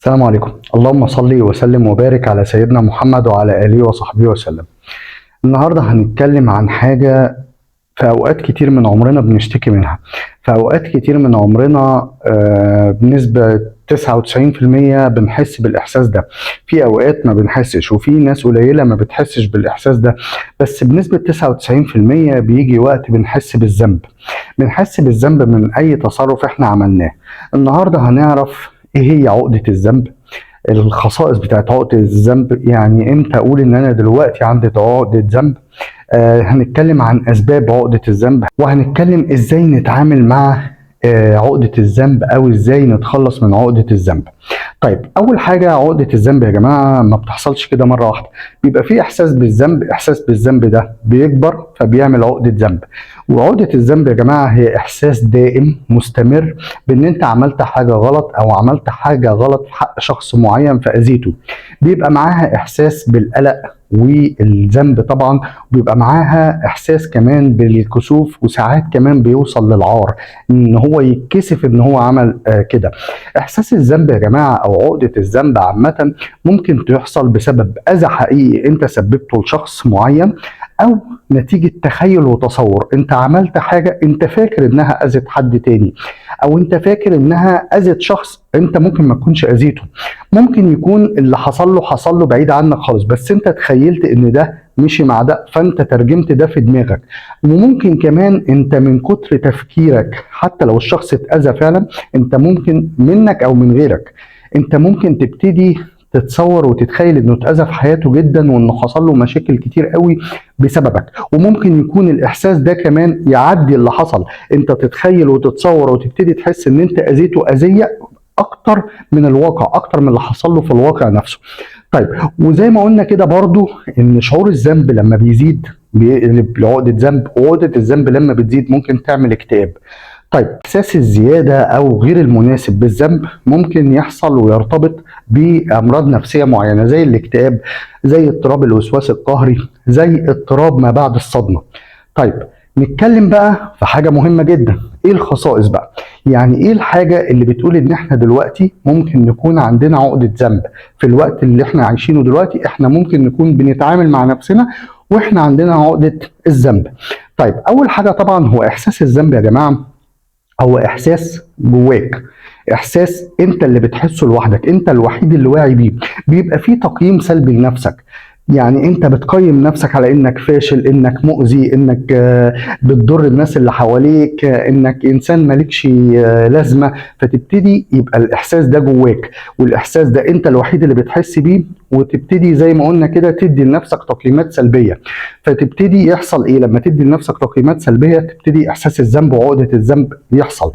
السلام عليكم. اللهم صل وسلم وبارك على سيدنا محمد وعلى آله وصحبه وسلم. النهارده هنتكلم عن حاجة في أوقات كتير من عمرنا بنشتكي منها. في أوقات كتير من عمرنا بنسبة 99% بنحس بالإحساس ده. في أوقات ما بنحسش، وفي ناس قليلة ما بتحسش بالإحساس ده، بس بنسبة 99% بيجي وقت بنحس بالذنب. بنحس بالذنب من أي تصرف إحنا عملناه. النهارده هنعرف إيه هي عقدة الذنب، الخصائص بتاعت عقدة الذنب، يعني امتى اقول ان انا دلوقتي عندي عقدة ذنب. هنتكلم عن اسباب عقدة الذنب، وهنتكلم ازاي نتعامل مع عقدة الذنب او ازاي نتخلص من عقدة الذنب. طيب، اول حاجة عقدة الذنب يا جماعة ما بتحصلش كده مرة واحدة. بيبقى في احساس بالذنب، احساس بالذنب ده بيكبر فبيعمل عقدة ذنب. وعقدة الذنب يا جماعة هي احساس دائم مستمر بان انت عملت حاجة غلط او عملت حاجة غلط في حق شخص معين فاذيته. بيبقى معاها احساس بالقلق والذنب طبعا، بيبقى معاها احساس كمان بالكسوف، وساعات كمان بيوصل للعار، ان هو يتكسف ان هو عمل كده. احساس الذنب يا جماعه او عقده الذنب عامه ممكن تحصل بسبب اذى حقيقي انت سببته لشخص معين، او نتيجه تخيل وتصور. انت عملت حاجه انت فاكر انها اذت حد تاني، او انت فاكر انها اذت شخص انت ممكن ما تكونش اذيته. ممكن يكون اللي حصل له بعيد عنك خالص، بس انت تخيلت ان ده مشي مع ده فانت ترجمت ده في دماغك. وممكن كمان انت من كتر تفكيرك حتى لو الشخص اتأذى فعلا، انت ممكن منك او من غيرك انت ممكن تبتدي تتصور وتتخيل انه اتأذى في حياته جدا، وانه حصل له مشاكل كتير قوي بسببك. وممكن يكون الاحساس ده كمان يعدي اللي حصل، انت تتخيل وتتصور وتبتدي تحس ان انت اذيته اذية اكتر من الواقع، اكتر من اللي حصل له في الواقع نفسه. طيب، وزي ما قلنا كده برضو ان شعور الذنب لما بيزيد بيقلب لعقدة ذنب، وعقدة الذنب لما بتزيد ممكن تعمل اكتئاب. طيب، احساس الزيادة او غير المناسب بالذنب ممكن يحصل ويرتبط بامراض نفسية معينة زي الاكتئاب، زي اضطراب الوسواس القهري، زي اضطراب ما بعد الصدمة. طيب، نتكلم بقى في حاجة مهمة جدا. ايه الخصائص بقى؟ يعني ايه الحاجة اللي بتقول ان احنا دلوقتي ممكن نكون عندنا عقدة ذنب؟ في الوقت اللي احنا عايشينه دلوقتي احنا ممكن نكون بنتعامل مع نفسنا واحنا عندنا عقدة الذنب. طيب، اول حاجة طبعا هو احساس الذنب يا جماعة، هو احساس جواك، احساس انت اللي بتحسه لوحدك، انت الوحيد اللي واعي بيه. بيبقى فيه تقييم سلبي لنفسك، يعني انت بتقيم نفسك على انك فاشل، انك مؤذي، انك بتضر الناس اللي حواليك، انك انسان مالكش لازمه. فتبتدي يبقى الاحساس ده جواك، والاحساس ده انت الوحيد اللي بتحس بيه، وتبتدي زي ما قلنا كده تدي لنفسك تقييمات سلبيه. فتبتدي يحصل ايه لما تدي لنفسك تقييمات سلبيه؟ تبتدي احساس الذنب وعقده الذنب يحصل.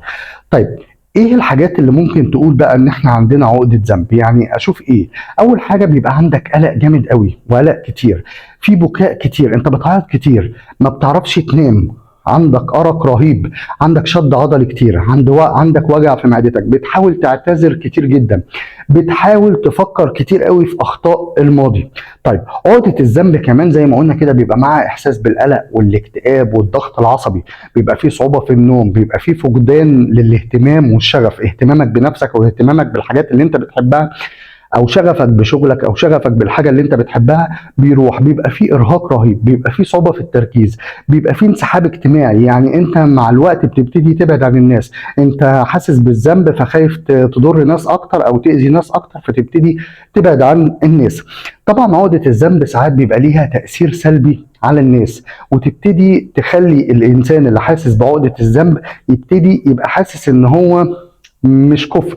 طيب، ايه الحاجات اللي ممكن تقول بقى ان احنا عندنا عقدة ذنب؟ يعني اشوف ايه؟ اول حاجة بيبقى عندك قلق جامد قوي، وقلق كتير، في بكاء كتير، انت بتعيط كتير، ما بتعرفش تنام، عندك أرق رهيب، عندك شد عضلي كتير، عندك وجع في معدتك، بتحاول تعتذر كتير جدا، بتحاول تفكر كتير قوي في أخطاء الماضي. طيب، عقدة الذنب كمان زي ما قلنا كده بيبقى معاها إحساس بالقلق والاكتئاب والضغط العصبي، بيبقى فيه صعوبة في النوم، بيبقى فيه فقدان للاهتمام والشغف، اهتمامك بنفسك او اهتمامك بالحاجات اللي انت بتحبها، او شغفك بشغلك او شغفك بالحاجه اللي انت بتحبها بيروح، بيبقى فيه ارهاق رهيب، بيبقى فيه صعوبه في التركيز، بيبقى فيه انسحاب اجتماعي، يعني انت مع الوقت بتبتدي تبعد عن الناس، انت حاسس بالذنب فخايف تضر ناس اكتر او تاذي ناس اكتر فتبتدي تبعد عن الناس. طبعا عقده الذنب ساعات بيبقى ليها تاثير سلبي على الناس، وتبتدي تخلي الانسان اللي حاسس بعقده الذنب يبتدي يبقى حاسس ان هو مش كفء،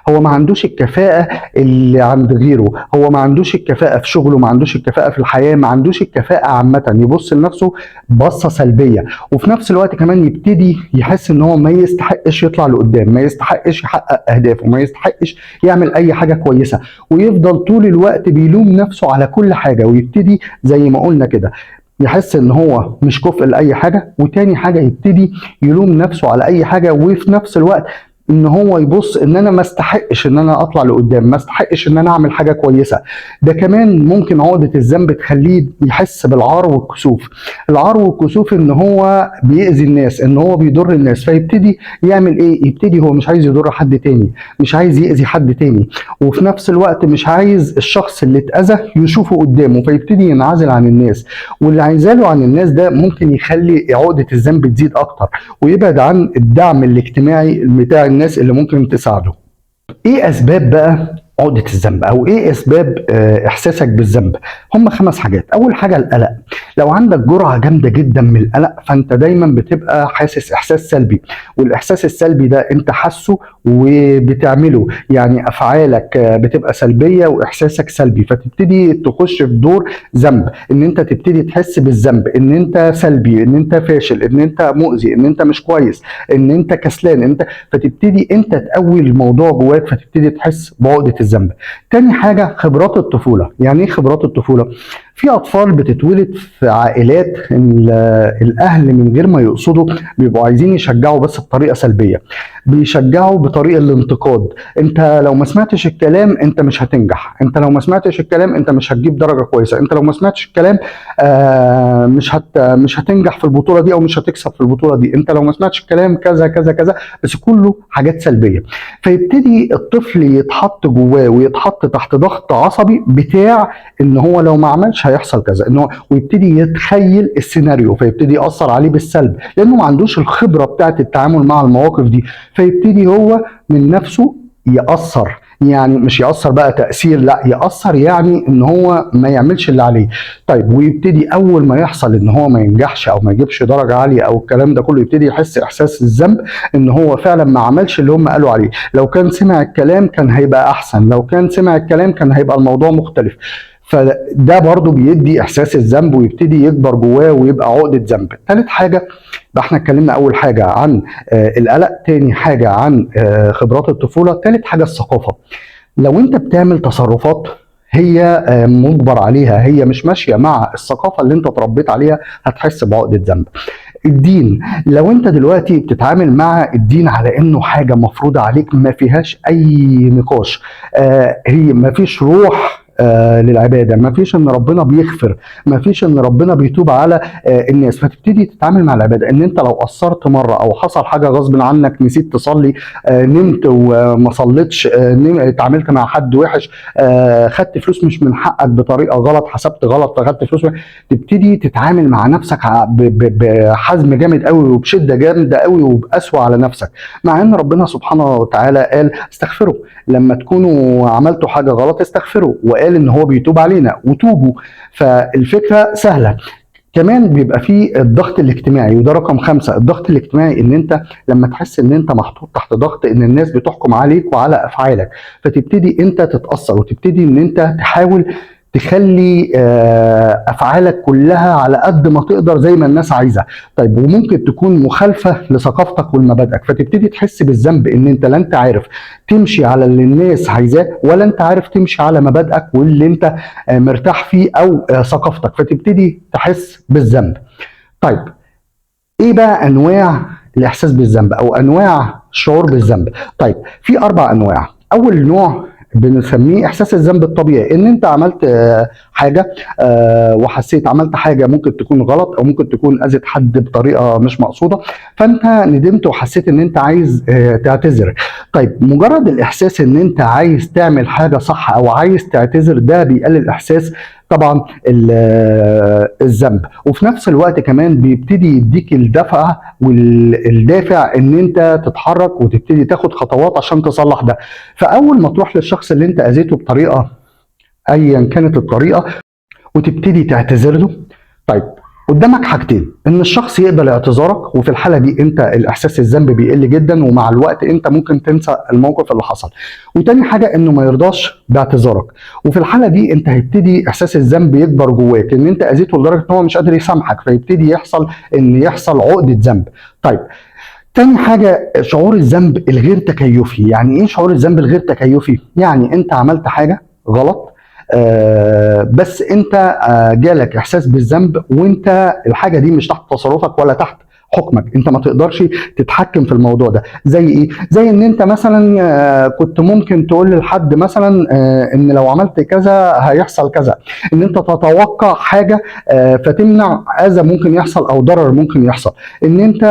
هو ما عندوش الكفاءة اللي عند غيره، هو ما عندوش الكفاءة في شغله، ما عندوش الكفاءة في الحياة، ما عندوش الكفاءة عامة، يبص لنفسه بصة سلبية. وفي نفس الوقت كمان يبتدي يحس ان هو ما يستحقش يطلع لقدام، ما يستحقش يحقق اهدافه، ما يستحقش يعمل اي حاجة كويسة، ويفضل طول الوقت بيلوم نفسه على كل حاجة، ويبتدي زي ما قلنا كده يحس ان هو مش كفء لاي حاجه. وتاني حاجه يبتدي يلوم نفسه على اي حاجه، وفي نفس الوقت ان هو يبص ان انا ما استحقش ان انا اطلع لقدام، ما استحقش ان انا اعمل حاجه كويسه. ده كمان ممكن عقده الذنب تخليه يحس بالعار والكسوف. العار والكسوف ان هو بيأذي الناس، ان هو بيضر الناس، فيبتدي يعمل ايه؟ يبتدي هو مش عايز يضر حد تاني، مش عايز يأذي حد تاني، وفي نفس الوقت مش عايز الشخص اللي اتأذى يشوفه قدامه، فيبتدي ينعزل عن الناس. واللي عايزاله عن الناس ده ممكن يخلي عقدة الذنب تزيد اكتر، ويبعد عن الدعم الاجتماعي بتاع الناس اللي ممكن تساعده. ايه اسباب بقى عقدة الذنب، او ايه اسباب احساسك بالذنب؟ هم 5 حاجات. اول حاجة القلق. لو عندك جرعة جامدة جدا من القلق، فانت دايما بتبقى حاسس احساس سلبي، والاحساس السلبي ده انت حاسه وبتعمله، يعني افعالك بتبقى سلبية واحساسك سلبي، فتبتدي تخش في دور ذنب، ان انت تبتدي تحس بالذنب، ان انت سلبي، ان انت فاشل، ان انت مؤذي، ان انت مش كويس، ان انت كسلان، انت فتبتدي انت تقوي الموضوع جواك، فتبتدي تحس بعقدة الذنب. تاني حاجة خبرات الطفولة. يعني ايه خبرات الطفولة؟ في اطفال بتتولد في عائلات الاهل من غير ما يقصدوا بيبقوا عايزين يشجعوا بس بطريقة سلبية، بيشجعوا بطريقة الانتقاد. انت لو ما سمعتش الكلام انت مش هتنجح، انت لو ما سمعتش الكلام انت مش هتجيب درجة كويسة، انت لو ما سمعتش الكلام مش هتنجح في البطولة دي، او مش هتكسب في البطولة دي، انت لو ما سمعتش الكلام كذا كذا كذا، بس كله حاجات سلبية. فيبتدي الطفل يتحط جواه ويتحط تحت ضغط عصبي بتاع ان هو لو ما عملش هيحصل كذا، انه ويبتدي يتخيل السيناريو، فيبتدي يأثر عليه بالسلب لانه ما عندوش الخبرة بتاعة التعامل مع المواقف دي، فيبتدي هو من نفسه يأثر. يعني مش يأثر بقى تأثير، لا يأثر يعني ان هو ما يعملش اللي عليه. طيب ويبتدي اول ما يحصل ان هو ما ينجحش او ما يجيبش درجة عالية او الكلام ده كله، يبتدي يحس احساس الذنب ان هو فعلا ما عملش اللي هم قالوا عليه، لو كان سمع الكلام كان هيبقى احسن، لو كان سمع الكلام كان هيبقى الموضوع مختلف. فده برضو بيدي احساس الذنب ويبتدي يكبر جواه ويبقى عقدة ذنب. ثالث حاجة بقى، احنا اتكلمنا اول حاجة عن القلق، تاني حاجة عن خبرات الطفولة، ثالث حاجة الثقافة. لو انت بتعمل تصرفات هي مجبر عليها، هي مش ماشية مع الثقافة اللي انت اتربيت عليها، هتحس بعقدة ذنب. الدين، لو انت دلوقتي بتتعامل مع الدين على انه حاجة مفروضة عليك ما فيهاش اي نقاش، هي ما فيش روح للعباده، ما فيش ان ربنا بيغفر، ما فيش ان ربنا بيتوب على الناس، فتبتدي تتعامل مع العباده ان انت لو قصرت مره او حصل حاجه غصب عنك، نسيت تصلي، نمت وما صليتش، اتعاملت مع حد وحش، خدت فلوس مش من حقك بطريقه غلط، حسبت غلط فخدت فلوس، تبتدي تتعامل مع نفسك بحزم جامد قوي وبشده جامده قوي وبقسوه على نفسك، مع ان ربنا سبحانه وتعالى قال استغفروا، لما تكونوا عملتوا حاجه غلط استغفروا، وقال ان هو بيتوب علينا وتوبوا. فالفكره سهله. كمان بيبقى فيه الضغط الاجتماعي، وده رقم 5. الضغط الاجتماعي ان انت لما تحس ان انت محطوط تحت ضغط، ان الناس بتحكم عليك وعلى افعالك، فتبتدي انت تتاثر وتبتدي ان انت تحاول تخلي افعالك كلها على قد ما تقدر زي ما الناس عايزه. طيب وممكن تكون مخالفه لثقافتك ولمبادئك، فتبتدي تحس بالذنب ان انت لا انت عارف تمشي على اللي الناس عايزاه، ولا انت عارف تمشي على مبادئك واللي انت مرتاح فيه او ثقافتك، فتبتدي تحس بالذنب. طيب ايه بقى انواع الاحساس بالذنب او انواع الشعور بالذنب؟ طيب في 4 انواع. اول نوع بنسميه احساس الذنب الطبيعي، ان انت عملت حاجه وحسيت عملت حاجه ممكن تكون غلط او ممكن تكون اذت حد بطريقه مش مقصوده، فانت ندمت وحسيت ان انت عايز تعتذر. طيب مجرد الاحساس ان انت عايز تعمل حاجه صح او عايز تعتذر، ده بيقلل احساس طبعا الذنب، وفي نفس الوقت كمان بيبتدي يديك الدفعه والدافع ان انت تتحرك وتبتدي تاخد خطوات عشان تصلح ده. فاول ما تروح للشخص اللي انت اذيته بطريقه ايا كانت الطريقه وتبتدي تعتذر له، طيب قدامك حاجتين: ان الشخص يقبل اعتذارك، وفي الحاله دي انت الاحساس الذنب بيقل جدا، ومع الوقت انت ممكن تنسى الموقف اللي حصل. وتاني حاجه انه ما يرضاش باعتذارك، وفي الحاله دي انت هيبتدي احساس الذنب يكبر جواك ان انت اذيته لدرجه ان هو مش قادر يسامحك، فيبتدي يحصل عقده ذنب. طيب تاني حاجة شعور الذنب الغير تكيفي. يعني ايه شعور الذنب الغير تكيفي؟ يعني انت عملت حاجة غلط بس انت جالك احساس بالذنب وانت الحاجة دي مش تحت تصرفك ولا تحت حكمك، انت ما تقدرش تتحكم في الموضوع ده. زي ايه؟ زي ان انت مثلا كنت ممكن تقول لحد مثلا ان لو عملت كذا هيحصل كذا، ان انت تتوقع حاجه فتمنع اذى ممكن يحصل او ضرر ممكن يحصل، ان انت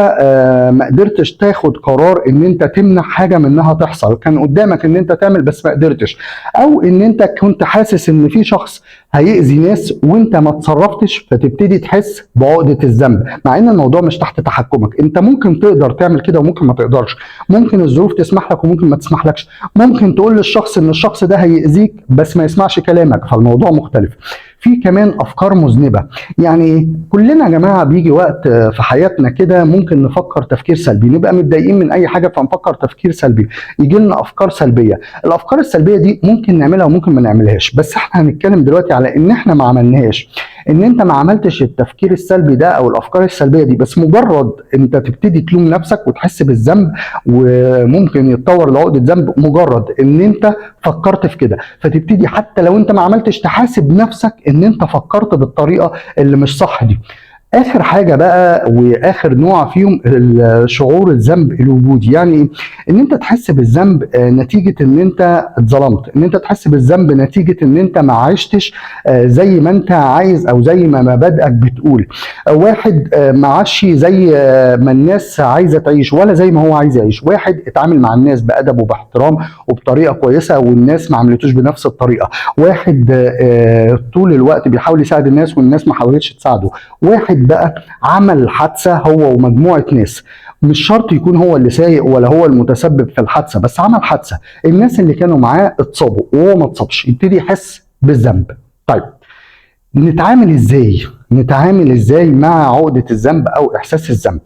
ما قدرتش تاخد قرار ان انت تمنع حاجه منها تحصل، كان قدامك ان انت تعمل بس ما قدرتش، او ان انت كنت حاسس ان في شخص هيأذي ناس وانت ما تصرفتش، فتبتدي تحس بعقدة الذنب، مع ان الموضوع مش تحت تحكمك. انت ممكن تقدر تعمل كده وممكن ما تقدرش، ممكن الظروف تسمح لك وممكن ما تسمحلكش، ممكن تقول للشخص ان الشخص ده هيأذيك بس ما يسمعش كلامك، فالموضوع مختلف. في كمان افكار مذنبه. يعني ايه؟ كلنا يا جماعه بيجي وقت في حياتنا كده ممكن نفكر تفكير سلبي، نبقى متضايقين من اي حاجه فنفكر تفكير سلبي، يجي لنا افكار سلبيه. الافكار السلبيه دي ممكن نعملها وممكن ما نعملهاش، بس احنا هنتكلم دلوقتي على ان احنا ما عملناهاش، ان انت ما عملتش التفكير السلبي ده او الافكار السلبيه دي، بس مجرد انت تبتدي تلوم نفسك وتحس بالذنب وممكن يتطور لعقده ذنب، مجرد ان انت فكرت في كده، فتبتدي حتى لو انت ما عملتش تحاسب نفسك ان انت فكرت بالطريقه اللي مش صح دي. اخر حاجه بقى واخر نوع فيهم شعور الذنب الوجودي. يعني ايه؟ ان انت تحس بالذنب نتيجه ان انت اتظلمت، ان انت تحس بالذنب نتيجه ان انت ما عشتش زي ما انت عايز او زي ما مبادئك بتقول. واحد ما عاش زي ما الناس عايزه تعيش ولا زي ما هو عايز يعيش. واحد اتعامل مع الناس بادب وباحترام وبطريقه كويسه والناس ما عملتوش بنفس الطريقه. واحد طول الوقت بيحاول يساعد الناس والناس ما حاولتش تساعده. واحد بقى عمل حادثه هو ومجموعه ناس، مش شرط يكون هو اللي سايق ولا هو المتسبب في الحادثه، بس عمل حادثه الناس اللي كانوا معاه اتصابوا وهو ما اتصابش، يبتدي يحس بالذنب. طيب نتعامل ازاي؟ نتعامل ازاي مع عقده الذنب او احساس الذنب؟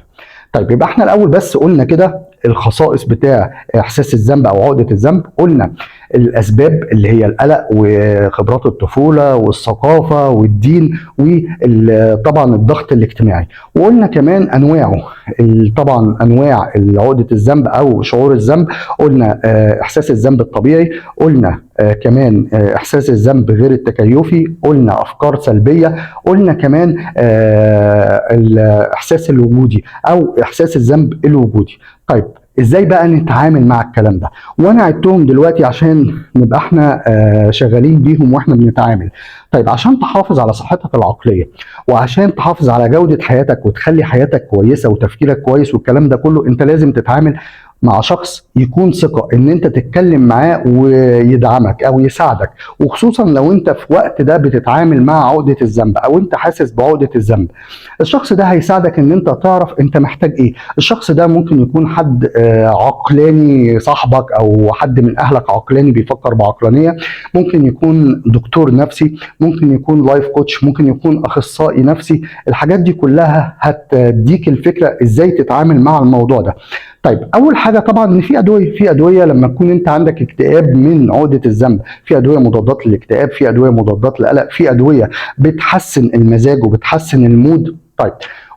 طيب يبقى احنا الاول بس قلنا كده الخصائص بتاع احساس الذنب او عقده الذنب، قلنا الاسباب اللي هي القلق وخبرات الطفوله والثقافه والدين وطبعا الضغط الاجتماعي، وقلنا كمان انواعه. طبعا انواع عقده الذنب او شعور الذنب، قلنا احساس الذنب الطبيعي، قلنا كمان احساس الذنب غير التكيفي، قلنا افكار سلبيه، قلنا كمان الاحساس الوجودي او احساس الذنب الوجودي. طيب ازاي بقى نتعامل مع الكلام ده؟ وانا عدتهم دلوقتي عشان نبقى احنا شغالين بيهم واحنا بنتعامل. طيب عشان تحافظ على صحتك العقليه وعشان تحافظ على جوده حياتك وتخلي حياتك كويسه وتفكيرك كويس والكلام ده كله، انت لازم تتعامل مع شخص يكون ثقة ان انت تتكلم معاه ويدعمك او يساعدك، وخصوصا لو انت في وقت ده بتتعامل مع عقدة الذنب او انت حاسس بعقدة الذنب. الشخص ده هيساعدك ان انت تعرف انت محتاج ايه. الشخص ده ممكن يكون حد عقلاني صاحبك او حد من اهلك عقلاني بيفكر بعقلانية، ممكن يكون دكتور نفسي، ممكن يكون لايف كوتش، ممكن يكون اخصائي نفسي. الحاجات دي كلها هتديك الفكرة ازاي تتعامل مع الموضوع ده. طيب اول حاجه طبعا ان في ادويه لما تكون انت عندك اكتئاب من عقده الذنب، في ادويه مضادات للاكتئاب، في ادويه مضادات للقلق، في ادويه بتحسن المزاج وبتحسن المود. طيب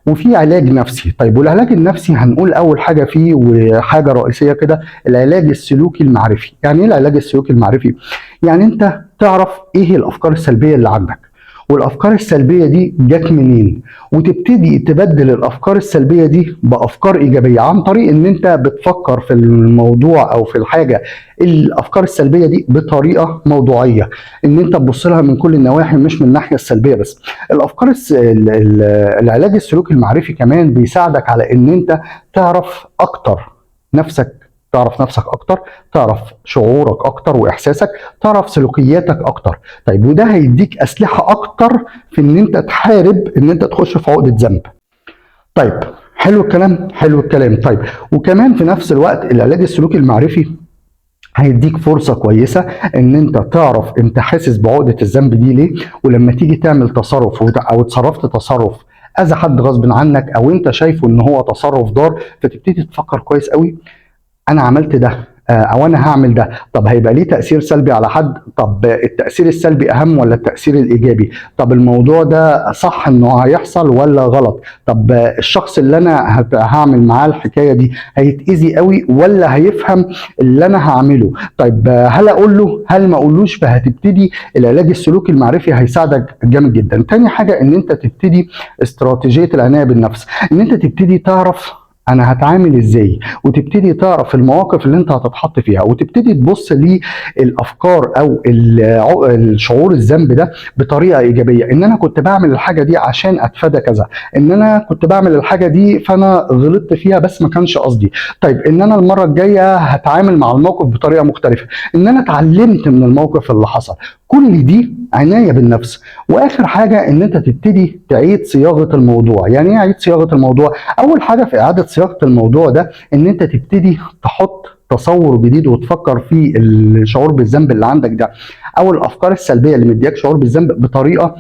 وفي علاج نفسي. طيب والعلاج النفسي هنقول اول حاجه فيه وحاجه رئيسيه كده العلاج السلوكي المعرفي. يعني ايه العلاج السلوكي المعرفي؟ يعني انت تعرف ايه الافكار السلبيه اللي عندك والافكار السلبيه دي جت منين، وتبتدي تبدل الافكار السلبيه دي بافكار ايجابيه عن طريق ان انت بتفكر في الموضوع او في الحاجه الافكار السلبيه دي بطريقه موضوعيه، ان انت تبص لها من كل النواحي مش من الناحيه السلبيه بس. العلاج السلوكي المعرفي كمان بيساعدك على ان انت تعرف اكتر نفسك، تعرف نفسك اكتر، تعرف شعورك اكتر واحساسك، تعرف سلوكياتك اكتر. طيب وده هيديك اسلحه اكتر في ان انت تحارب ان انت تخش في عقده ذنب. طيب حلو الكلام، حلو الكلام. طيب وكمان في نفس الوقت العلاج السلوكي المعرفي هيديك فرصة كويسة ان انت تعرف انت حاسس بعقدة الذنب دي ليه، ولما تيجي تعمل تصرف او اتصرفت تصرف اذى حد غصب عنك او انت شايفه ان هو تصرف ضار، فتبتدي تفكر كويس قوي انا عملت ده او انا هعمل ده، طب هيبقى ليه تأثير سلبي على حد؟ طب التأثير السلبي اهم ولا التأثير الايجابي؟ طب الموضوع ده صح انه هيحصل ولا غلط؟ طب الشخص اللي انا هعمل معاه الحكاية دي هيتأذي قوي ولا هيفهم اللي انا هعمله؟ طيب هل اقول له هل ما اقولوش؟ فهتبتدي العلاج السلوكي المعرفي هيساعدك جامد جدا. تاني حاجة ان انت تبتدي استراتيجية العناية بالنفس، ان انت تبتدي تعرف انا هتعامل ازاي، وتبتدي تعرف المواقف اللي انت هتتحط فيها، وتبتدي تبص للافكار او الشعور الذنب ده بطريقه ايجابيه، ان انا كنت بعمل الحاجه دي عشان اتفادى كذا، ان انا كنت بعمل الحاجه دي فانا غلطت فيها بس ما كانش قصدي، طيب ان انا المره الجايه هتعامل مع الموقف بطريقه مختلفه، ان انا اتعلمت من الموقف اللي حصل. كل دي عنايه بالنفس. واخر حاجه ان انت تبتدي تعيد صياغه الموضوع. يعني ايه اعيد صياغه الموضوع؟ اول حاجه في اعاده صياغه الموضوع ده ان انت تبتدي تحط تصور جديد وتفكر في الشعور بالذنب اللي عندك ده او الافكار السلبيه اللي مدياك شعور بالذنب بطريقه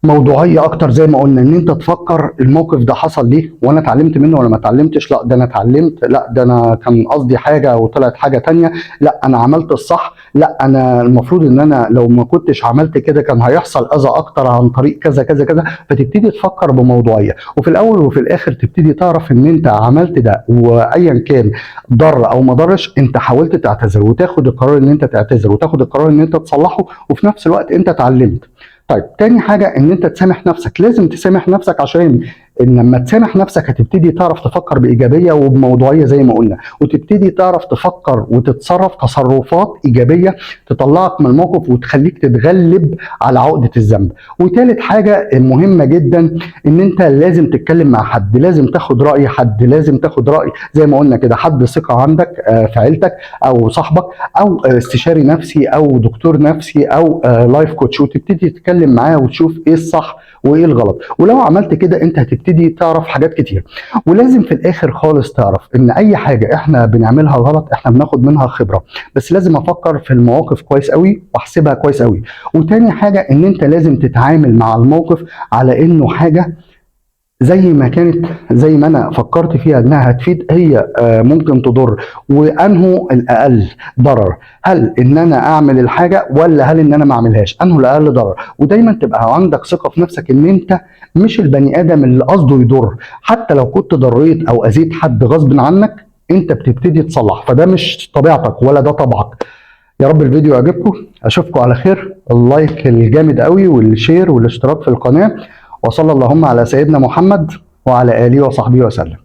موضوعيه اكتر. زي ما قلنا ان انت تفكر الموقف ده حصل ليه، وانا اتعلمت منه ولا ما اتعلمتش؟ لا ده انا اتعلمت، لا ده انا كان قصدي حاجه وطلعت حاجه تانية، لا انا عملت الصح، لا انا المفروض ان انا لو ما كنتش عملت كده كان هيحصل اذى اكتر عن طريق كذا كذا كذا. فتبتدي تفكر بموضوعيه، وفي الاول وفي الاخر تبتدي تعرف ان انت عملت ده وايا كان ضر او ما ضرش انت حاولت تعتذر وتاخد القرار ان انت تعتذر وتاخد القرار ان انت تصلحه، وفي نفس الوقت انت اتعلمت. طيب تاني حاجة ان انت تسامح نفسك. لازم تسامح نفسك عشان ان لما تسامح نفسك هتبتدي تعرف تفكر بإيجابية وبموضوعية زي ما قلنا، وتبتدي تعرف تفكر وتتصرف تصرفات إيجابية تطلعك من الموقف وتخليك تتغلب على عقدة الذنب. وتالت حاجة مهمة جدا ان انت لازم تتكلم مع حد، لازم تاخد رأي حد، لازم تاخد رأي زي ما قلنا كده حد ثقة عندك في عيلتك او صاحبك او استشاري نفسي او دكتور نفسي او لايف كوتش، وتبتدي تتكلم معاه وتشوف ايه الصح وايه الغلط. ولو عملت كده انت هتبتدي تعرف حاجات كتير. ولازم في الاخر خالص تعرف ان اي حاجه احنا بنعملها غلط احنا بناخد منها خبره، بس لازم افكر في المواقف كويس قوي واحسبها كويس قوي. وتاني حاجه ان انت لازم تتعامل مع الموقف على انه حاجه زي ما كانت، زي ما انا فكرت فيها انها هتفيد هي ممكن تضر، وانه الاقل ضرر. هل ان انا اعمل الحاجه ولا هل ان انا ما اعملهاش؟ انه الاقل ضرر. ودايما تبقى عندك ثقه في نفسك ان انت مش البني ادم اللي قصده يضر، حتى لو كنت ضريت او اذيت حد غصب عنك انت بتبتدي تصلح، فده مش طبيعتك ولا ده طبعك. يا رب الفيديو يعجبكم، اشوفكم على خير. اللايك الجامد قوي والشير والاشتراك في القناه، وصلى اللهم على سيدنا محمد وعلى اله وصحبه وسلم.